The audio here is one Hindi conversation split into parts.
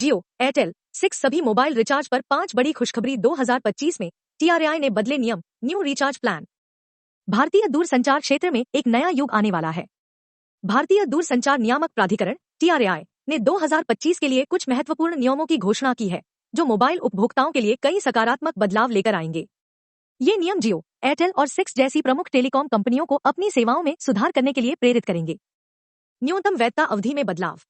जियो, एयरटेल, सिक्स सभी मोबाइल रिचार्ज पर 5 बड़ी खुशखबरी 2025 में टीआरआई ने बदले नियम, न्यू रिचार्ज प्लान। भारतीय दूरसंचार क्षेत्र में एक नया युग आने वाला है। भारतीय दूरसंचार नियामक प्राधिकरण टीआरआई ने 2025 के लिए कुछ महत्वपूर्ण नियमों की घोषणा की है, जो मोबाइल उपभोक्ताओं के लिए कई सकारात्मक बदलाव लेकर आएंगे। ये नियम जियो, एयरटेल और सिक्स जैसी प्रमुख टेलीकॉम कंपनियों को अपनी सेवाओं में सुधार करने के लिए प्रेरित करेंगे। न्यूनतम वैधता अवधि में बदलाव।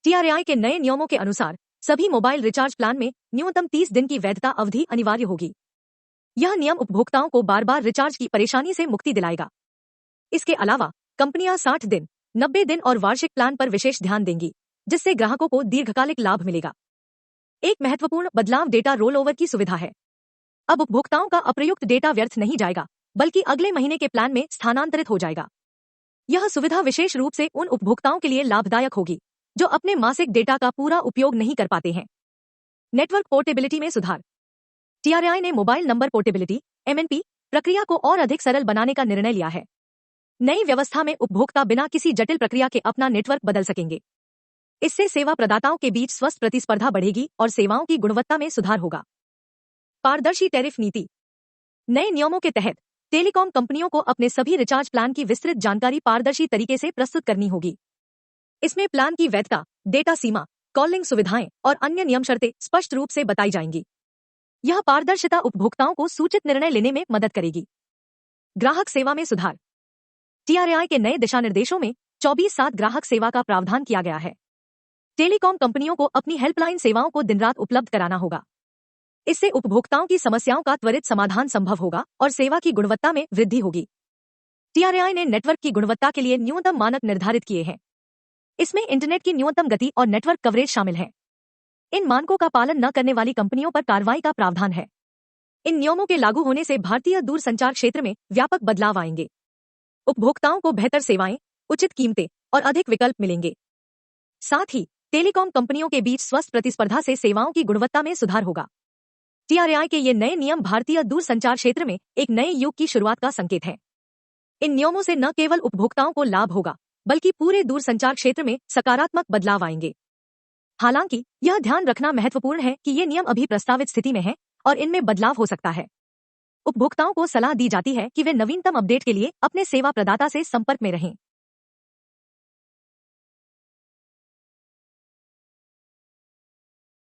टीआरआई के नए नियमों के अनुसार सभी मोबाइल रिचार्ज प्लान में न्यूनतम 30 दिन की वैधता अवधि अनिवार्य होगी। यह नियम उपभोक्ताओं को बार बार रिचार्ज की परेशानी से मुक्ति दिलाएगा। इसके अलावा कंपनियां 60 दिन, 90 दिन और वार्षिक प्लान पर विशेष ध्यान देंगी, जिससे ग्राहकों को दीर्घकालिक लाभ मिलेगा। एक महत्वपूर्ण बदलाव डेटा रोल ओवर की सुविधा है। अब उपभोक्ताओं का अप्रयुक्त डेटा व्यर्थ नहीं जाएगा, बल्कि अगले महीने के प्लान में स्थानांतरित हो जाएगा। यह सुविधा विशेष रूप से उन उपभोक्ताओं के लिए लाभदायक होगी जो अपने मासिक डेटा का पूरा उपयोग नहीं कर पाते हैं। नेटवर्क पोर्टेबिलिटी में सुधार। टीआरआई ने मोबाइल नंबर पोर्टेबिलिटी (एमएनपी) प्रक्रिया को और अधिक सरल बनाने का निर्णय लिया है। नई व्यवस्था में उपभोक्ता बिना किसी जटिल प्रक्रिया के अपना नेटवर्क बदल सकेंगे। इससे सेवा प्रदाताओं के बीच स्वस्थ प्रतिस्पर्धा बढ़ेगी और सेवाओं की गुणवत्ता में सुधार होगा। पारदर्शी टैरिफ नीति। नए नियमों के तहत टेलीकॉम कंपनियों को अपने सभी रिचार्ज प्लान की विस्तृत जानकारी पारदर्शी तरीके से प्रस्तुत करनी होगी। इसमें प्लान की वैधता, डेटा सीमा, कॉलिंग सुविधाएं और अन्य नियम शर्तें स्पष्ट रूप से बताई जाएंगी। यह पारदर्शिता उपभोक्ताओं को सूचित निर्णय लेने में मदद करेगी। ग्राहक सेवा में सुधार। टीआरआई के नए दिशा निर्देशों में 24/7 ग्राहक सेवा का प्रावधान किया गया है। टेलीकॉम कंपनियों को अपनी हेल्पलाइन सेवाओं को दिन रात उपलब्ध कराना होगा। इससे उपभोक्ताओं की समस्याओं का त्वरित समाधान संभव होगा और सेवा की गुणवत्ता में वृद्धि होगी। टीआरआई ने नेटवर्क की गुणवत्ता के लिए न्यूनतम मानक निर्धारित किए हैं। इसमें इंटरनेट की न्यूनतम गति और नेटवर्क कवरेज शामिल है। इन मानकों का पालन न करने वाली कंपनियों पर कार्रवाई का प्रावधान है। इन नियमों के लागू होने से भारतीय दूरसंचार क्षेत्र में व्यापक बदलाव आएंगे। उपभोक्ताओं को बेहतर सेवाएं, उचित कीमतें और अधिक विकल्प मिलेंगे। साथ ही टेलीकॉम कंपनियों के बीच स्वस्थ प्रतिस्पर्धा से सेवाओं की गुणवत्ता में सुधार होगा। टीआरआई के ये नए नियम भारतीय दूरसंचार क्षेत्र में एक नए युग की शुरुआत का संकेत है। इन नियमों से न केवल उपभोक्ताओं को लाभ होगा, बल्कि पूरे दूरसंचार क्षेत्र में सकारात्मक बदलाव आएंगे। हालांकि यह ध्यान रखना महत्वपूर्ण है कि ये नियम अभी प्रस्तावित स्थिति में हैं और इनमें बदलाव हो सकता है। उपभोक्ताओं को सलाह दी जाती है कि वे नवीनतम अपडेट के लिए अपने सेवा प्रदाता से संपर्क में रहें।